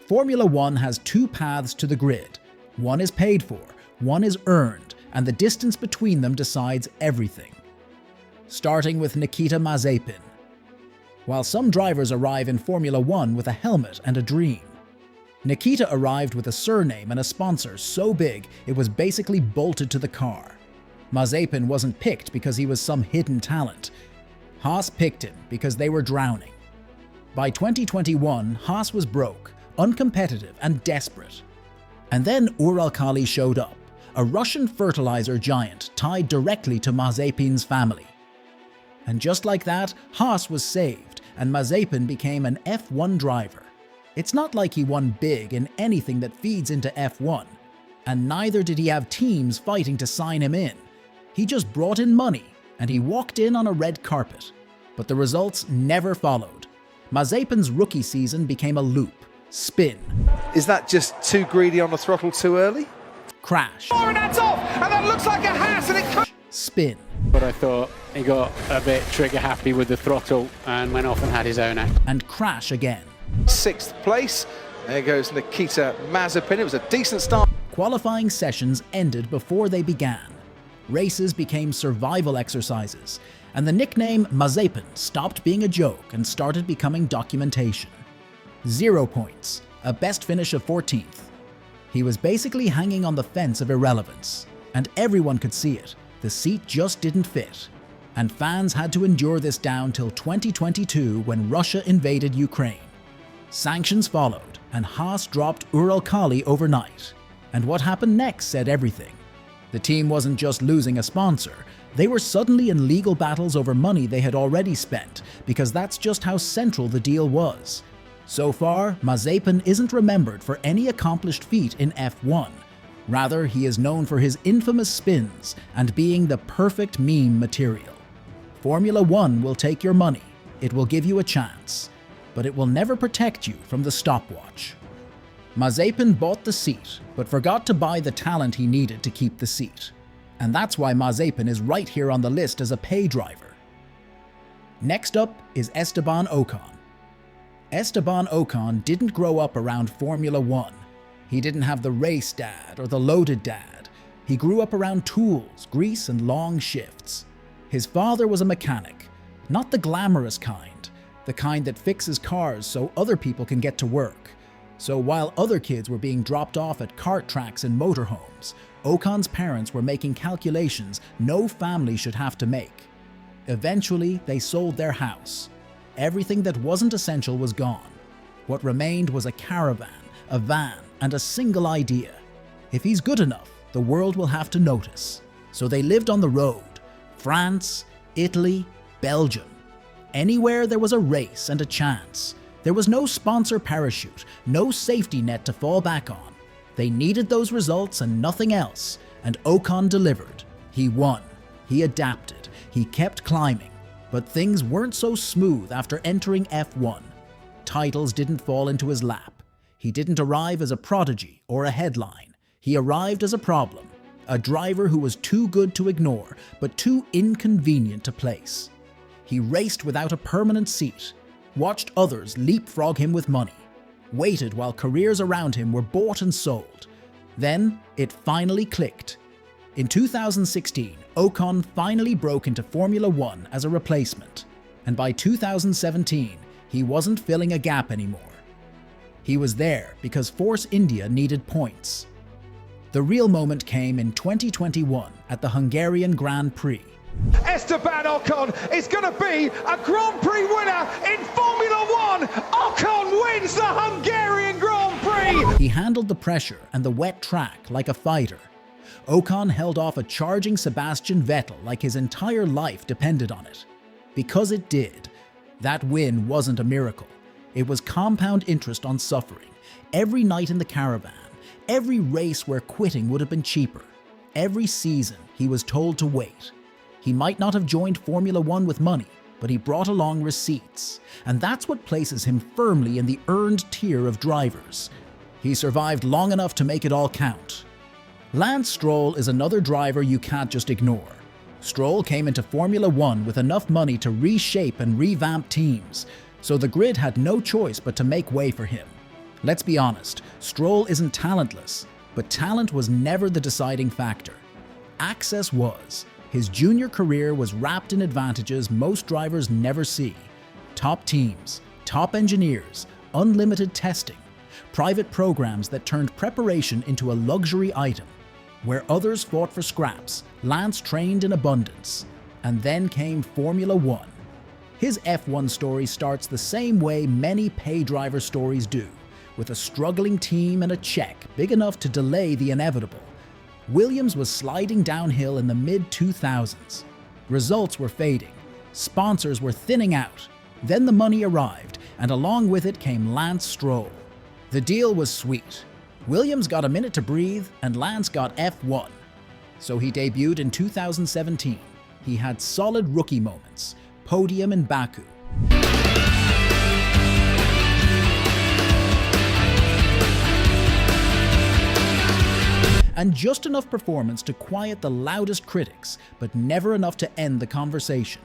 Formula One has two paths to the grid. One is paid for, one is earned, and the distance between them decides everything. Starting with Nikita Mazepin. While some drivers arrive in Formula One with a helmet and a dream, Nikita arrived with a surname and a sponsor so big it was basically bolted to the car. Mazepin wasn't picked because he was some hidden talent. Haas picked him because they were drowning. By 2021, Haas was broke, uncompetitive and desperate. And then Uralkali showed up, a Russian fertilizer giant tied directly to Mazepin's family. And just like that, Haas was saved and Mazepin became an F1 driver. It's not like he won big in anything that feeds into F1, and neither did he have teams fighting to sign him in. He just brought in money, and he walked in on a red carpet. But the results never followed. Mazepin's rookie season became a loop. Spin. Is that just too greedy on the throttle too early? Crash. Oh, and that's off, and that looks like a Haas, and it... Spin. But I thought he got a bit trigger happy with the throttle and went off and had his own act. And crash again. 6th place. There goes Nikita Mazepin. It was a decent start. Qualifying sessions ended before they began. Races became survival exercises, and the nickname Mazepin stopped being a joke and started becoming documentation. 0 points, a best finish of 14th. He was basically hanging on the fence of irrelevance, and everyone could see it. The seat just didn't fit. And fans had to endure this down till 2022 when Russia invaded Ukraine. Sanctions followed, and Haas dropped Uralkali overnight. And what happened next said everything. The team wasn't just losing a sponsor, they were suddenly in legal battles over money they had already spent, because that's just how central the deal was. So far, Mazepin isn't remembered for any accomplished feat in F1. Rather, he is known for his infamous spins and being the perfect meme material. Formula One will take your money, it will give you a chance, but it will never protect you from the stopwatch. Mazepin bought the seat, but forgot to buy the talent he needed to keep the seat. And that's why Mazepin is right here on the list as a pay driver. Next up is Esteban Ocon. Esteban Ocon didn't grow up around Formula One. He didn't have the race dad or the loaded dad. He grew up around tools, grease, and long shifts. His father was a mechanic, not the glamorous kind, the kind that fixes cars so other people can get to work. So while other kids were being dropped off at kart tracks and motorhomes, Ocon's parents were making calculations no family should have to make. Eventually, they sold their house. Everything that wasn't essential was gone. What remained was a caravan, a van, and a single idea. If he's good enough, the world will have to notice. So they lived on the road. France, Italy, Belgium. Anywhere there was a race and a chance. There was no sponsor parachute, no safety net to fall back on. They needed those results and nothing else, and Ocon delivered. He won. He adapted. He kept climbing. But things weren't so smooth after entering F1. Titles didn't fall into his lap. He didn't arrive as a prodigy or a headline. He arrived as a problem, a driver who was too good to ignore, but too inconvenient to place. He raced without a permanent seat, watched others leapfrog him with money, waited while careers around him were bought and sold. Then it finally clicked. In 2016, Ocon finally broke into Formula One as a replacement, and by 2017, he wasn't filling a gap anymore. He was there because Force India needed points. The real moment came in 2021 at the Hungarian Grand Prix. Esteban Ocon is going to be a Grand Prix winner in Formula One. Ocon wins the Hungarian Grand Prix. He handled the pressure and the wet track like a fighter. Ocon held off a charging Sebastian Vettel like his entire life depended on it. Because it did. That win wasn't a miracle. It was compound interest on suffering. Every night in the caravan, every race where quitting would have been cheaper. Every season, he was told to wait. He might not have joined Formula One with money, but he brought along receipts. And that's what places him firmly in the earned tier of drivers. He survived long enough to make it all count. Lance Stroll is another driver you can't just ignore. Stroll came into Formula One with enough money to reshape and revamp teams, so the grid had no choice but to make way for him. Let's be honest, Stroll isn't talentless, but talent was never the deciding factor. Access was. His junior career was wrapped in advantages most drivers never see. Top teams, top engineers, unlimited testing, private programs that turned preparation into a luxury item. Where others fought for scraps, Lance trained in abundance. And then came Formula One. His F1 story starts the same way many pay driver stories do, with a struggling team and a check big enough to delay the inevitable. Williams was sliding downhill in the mid-2000s. Results were fading. Sponsors were thinning out. Then the money arrived, and along with it came Lance Stroll. The deal was sweet. Williams got a minute to breathe, and Lance got F1. So he debuted in 2017. He had solid rookie moments. Podium in Baku. And just enough performance to quiet the loudest critics, but never enough to end the conversation.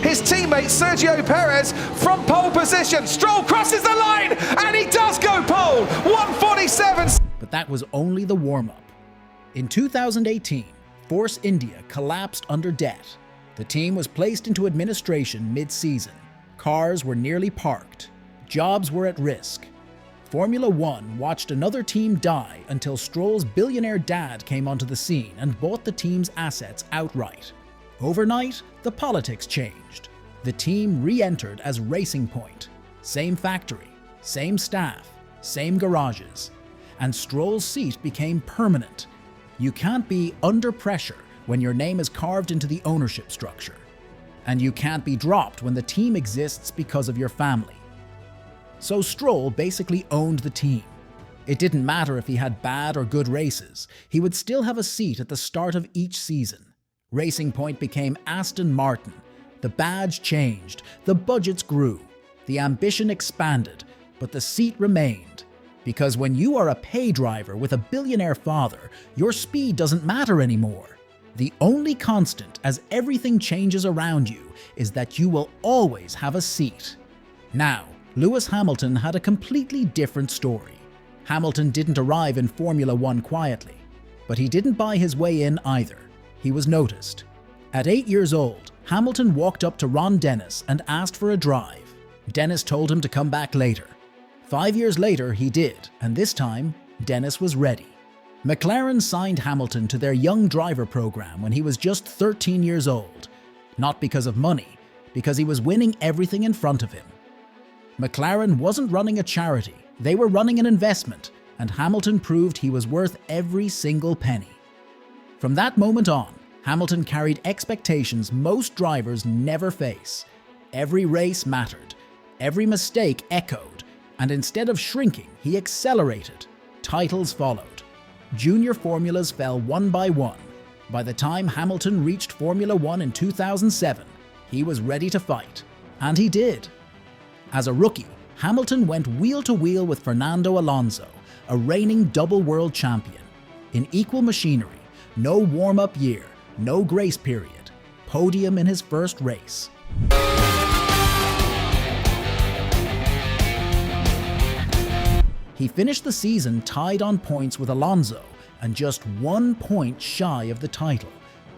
His teammate Sergio Perez from pole position. Stroll crosses the line, and he does go pole. 147. But that was only the warm-up. In 2018, Force India collapsed under debt. The team was placed into administration mid-season. Cars were nearly parked. Jobs were at risk. Formula One watched another team die until Stroll's billionaire dad came onto the scene and bought the team's assets outright. Overnight, the politics changed. The team re-entered as Racing Point. Same factory, same staff, same garages. And Stroll's seat became permanent. You can't be under pressure when your name is carved into the ownership structure. And you can't be dropped when the team exists because of your family. So Stroll basically owned the team. It didn't matter if he had bad or good races, he would still have a seat at the start of each season. Racing Point became Aston Martin. The badge changed, the budgets grew, the ambition expanded, but the seat remained. Because when you are a pay driver with a billionaire father, your speed doesn't matter anymore. The only constant as everything changes around you is that you will always have a seat. Now, Lewis Hamilton had a completely different story. Hamilton didn't arrive in Formula One quietly, but he didn't buy his way in either. He was noticed. At 8 years old, Hamilton walked up to Ron Dennis and asked for a drive. Dennis told him to come back later. 5 years later, he did, and this time, Dennis was ready. McLaren signed Hamilton to their young driver program when he was just 13 years old. Not because of money, because he was winning everything in front of him. McLaren wasn't running a charity, they were running an investment, and Hamilton proved he was worth every single penny. From that moment on, Hamilton carried expectations most drivers never face. Every race mattered, every mistake echoed, and instead of shrinking, he accelerated. Titles followed. Junior formulas fell one by one. By the time Hamilton reached Formula One in 2007, he was ready to fight. And he did. As a rookie, Hamilton went wheel-to-wheel with Fernando Alonso, a reigning double world champion. In equal machinery, no warm-up year, no grace period. Podium in his first race. He finished the season tied on points with Alonso and just 1 point shy of the title.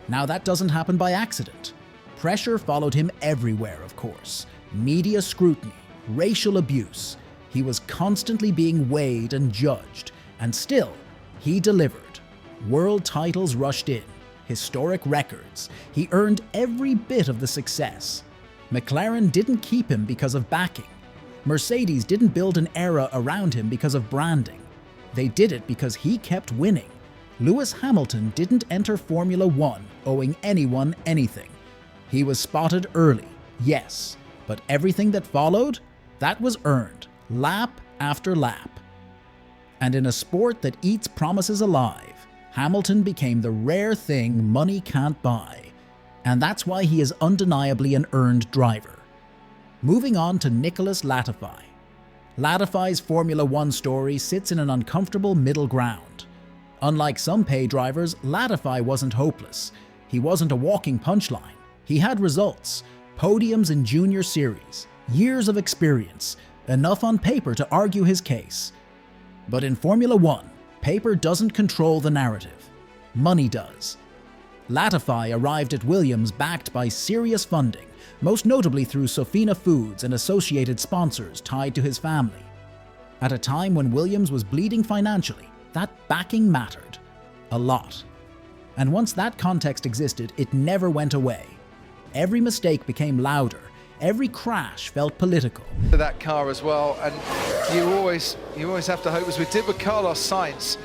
Now that doesn't happen by accident. Pressure followed him everywhere, of course. Media scrutiny, racial abuse. He was constantly being weighed and judged, and still, he delivered. World titles rushed in, historic records. He earned every bit of the success. McLaren didn't keep him because of backing. Mercedes didn't build an era around him because of branding. They did it because he kept winning. Lewis Hamilton didn't enter Formula One owing anyone anything. He was spotted early, yes, but everything that followed, that was earned, lap after lap. And in a sport that eats promises alive, Hamilton became the rare thing money can't buy. And that's why he is undeniably an earned driver. Moving on to Nicholas Latifi. Latifi's Formula One story sits in an uncomfortable middle ground. Unlike some pay drivers, Latifi wasn't hopeless. He wasn't a walking punchline. He had results, podiums in junior series, years of experience, enough on paper to argue his case. But in Formula One, paper doesn't control the narrative. Money does. Latifi arrived at Williams backed by serious funding, most notably through Sofina Foods and associated sponsors tied to his family. At a time when Williams was bleeding financially, that backing mattered a lot. And once that context existed, it never went away. Every mistake became louder. Every crash felt political. That car as well, and you always have to hope, as we did with Carlos Sainz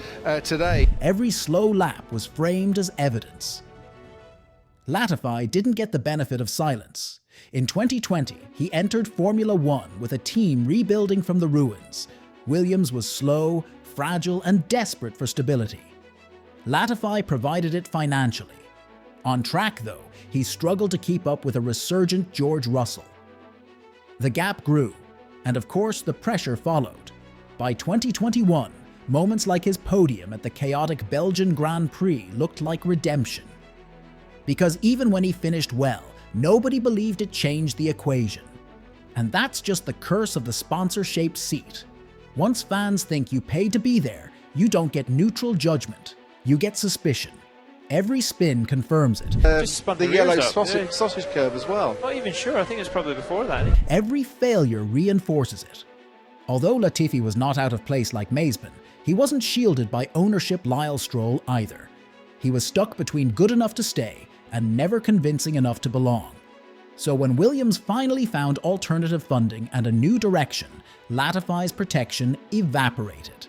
today. Every slow lap was framed as evidence. Latifi didn't get the benefit of silence. In 2020, he entered Formula One with a team rebuilding from the ruins. Williams was slow, fragile, and desperate for stability. Latifi provided it financially. On track, though, he struggled to keep up with a resurgent George Russell. The gap grew, and of course the pressure followed. By 2021, moments like his podium at the chaotic Belgian Grand Prix looked like redemption. Because even when he finished well, nobody believed it changed the equation. And that's just the curse of the sponsor-shaped seat. Once fans think you paid to be there, you don't get neutral judgment. You get suspicion. Every spin confirms it. Just spun The the yellow rears up, sausage curve as well. Not even sure, I think it's probably before that. Every failure reinforces it. Although Latifi was not out of place like Mazepin, he wasn't shielded by ownership Lyle Stroll either. He was stuck between good enough to stay and never convincing enough to belong. So when Williams finally found alternative funding and a new direction, Latifi's protection evaporated.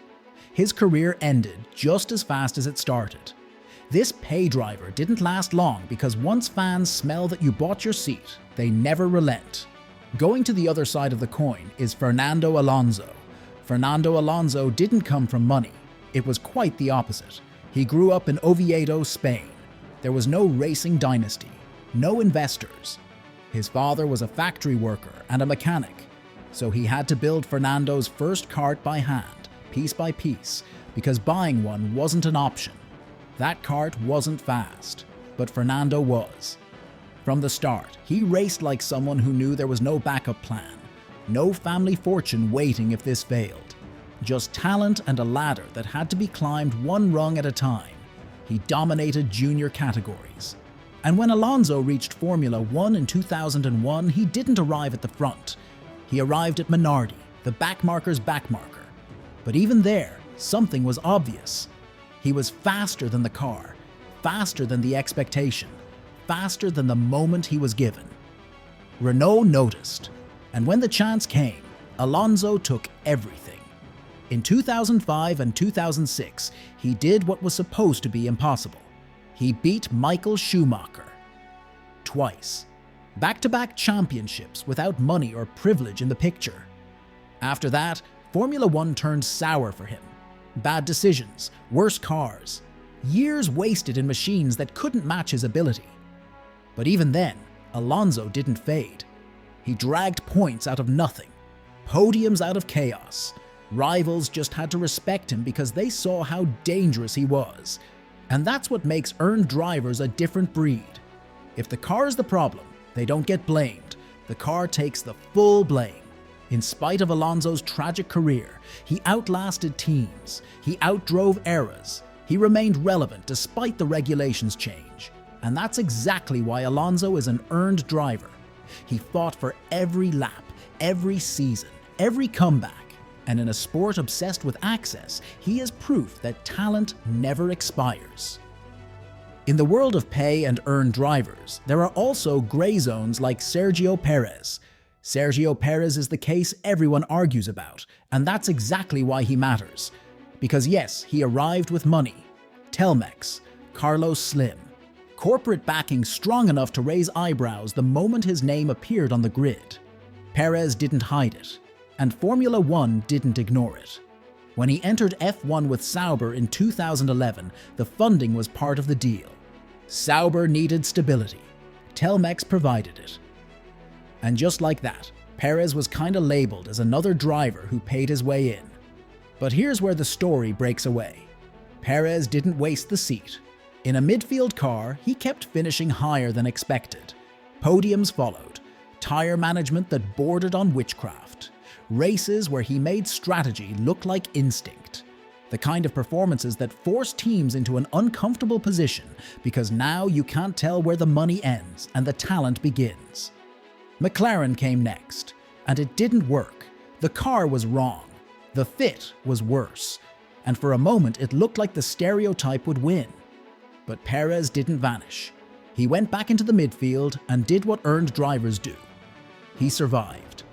His career ended just as fast as it started. This pay driver didn't last long because once fans smell that you bought your seat, they never relent. Going to the other side of the coin is Fernando Alonso. Fernando Alonso didn't come from money. It was quite the opposite. He grew up in Oviedo, Spain. There was no racing dynasty, no investors. His father was a factory worker and a mechanic, so he had to build Fernando's first kart by hand, piece by piece, because buying one wasn't an option. That kart wasn't fast, but Fernando was. From the start, he raced like someone who knew there was no backup plan, no family fortune waiting if this failed. Just talent and a ladder that had to be climbed one rung at a time. He dominated junior categories. And when Alonso reached Formula One in 2001, he didn't arrive at the front. He arrived at Minardi, the backmarker's backmarker. But even there, something was obvious. He was faster than the car, faster than the expectation, faster than the moment he was given. Renault noticed, and when the chance came, Alonso took everything. In 2005 and 2006, he did what was supposed to be impossible. He beat Michael Schumacher. Twice. Back-to-back championships without money or privilege in the picture. After that, Formula One turned sour for him. Bad decisions, worse cars, years wasted in machines that couldn't match his ability. But even then, Alonso didn't fade. He dragged points out of nothing, podiums out of chaos. Rivals just had to respect him because they saw how dangerous he was. And that's what makes earned drivers a different breed. If the car is the problem, they don't get blamed. The car takes the full blame. In spite of Alonso's tragic career, he outlasted teams. He outdrove eras. He remained relevant despite the regulations change. And that's exactly why Alonso is an earned driver. He fought for every lap, every season, every comeback. And in a sport obsessed with access, he is proof that talent never expires. In the world of pay and earned drivers, there are also gray zones like Sergio Perez. Sergio Perez is the case everyone argues about, and that's exactly why he matters. Because yes, he arrived with money, Telmex, Carlos Slim, corporate backing strong enough to raise eyebrows the moment his name appeared on the grid. Perez didn't hide it, and Formula One didn't ignore it. When he entered F1 with Sauber in 2011, the funding was part of the deal. Sauber needed stability. Telmex provided it. And just like that, Perez was kinda labeled as another driver who paid his way in. But here's where the story breaks away. Perez didn't waste the seat. In a midfield car, he kept finishing higher than expected. Podiums followed, tire management that bordered on witchcraft, Races where he made strategy look like instinct. The kind of performances that force teams into an uncomfortable position because now you can't tell where the money ends and the talent begins. McLaren came next, and it didn't work. The car was wrong. The fit was worse. And for a moment it looked like the stereotype would win. But Perez didn't vanish. He went back into the midfield and did what earned drivers do. He survived.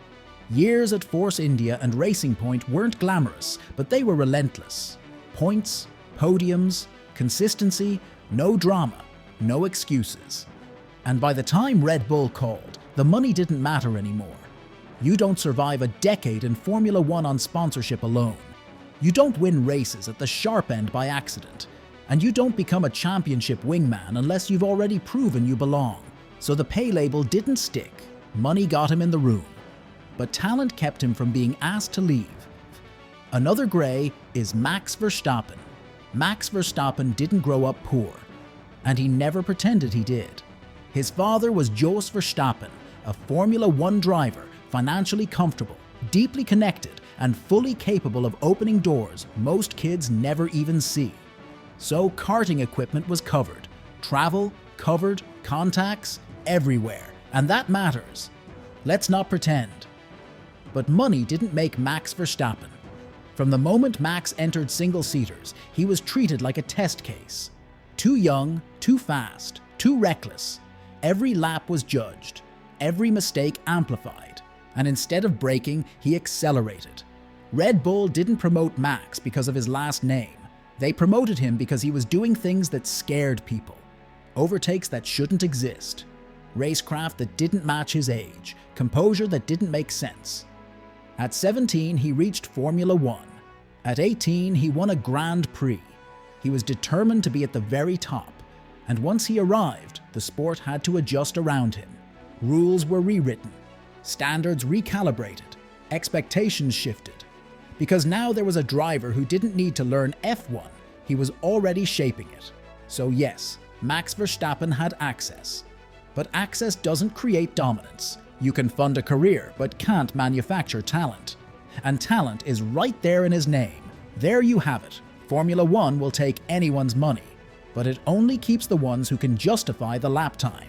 Years at Force India and Racing Point weren't glamorous, but they were relentless. Points, podiums, consistency, no drama, no excuses. And by the time Red Bull called, the money didn't matter anymore. You don't survive a decade in Formula One on sponsorship alone. You don't win races at the sharp end by accident. And you don't become a championship wingman unless you've already proven you belong. So the pay label didn't stick. Money got him in the room. But talent kept him from being asked to leave. Another grey is Max Verstappen. Max Verstappen didn't grow up poor, and he never pretended he did. His father was Jos Verstappen, a Formula One driver, financially comfortable, deeply connected, and fully capable of opening doors most kids never even see. So karting equipment was covered, travel covered, contacts everywhere, and that matters. Let's not pretend. But money didn't make Max Verstappen. From the moment Max entered single-seaters, he was treated like a test case. Too young, too fast, too reckless. Every lap was judged, every mistake amplified, and instead of braking, he accelerated. Red Bull didn't promote Max because of his last name. They promoted him because he was doing things that scared people. Overtakes that shouldn't exist. Racecraft that didn't match his age. Composure that didn't make sense. At 17, he reached Formula One. At 18, he won a Grand Prix. He was determined to be at the very top. And once he arrived, the sport had to adjust around him. Rules were rewritten. Standards recalibrated. Expectations shifted. Because now there was a driver who didn't need to learn F1, he was already shaping it. So yes, Max Verstappen had access. But access doesn't create dominance. You can fund a career, but can't manufacture talent. And talent is right there in his name. There you have it. Formula One will take anyone's money, but it only keeps the ones who can justify the lap time.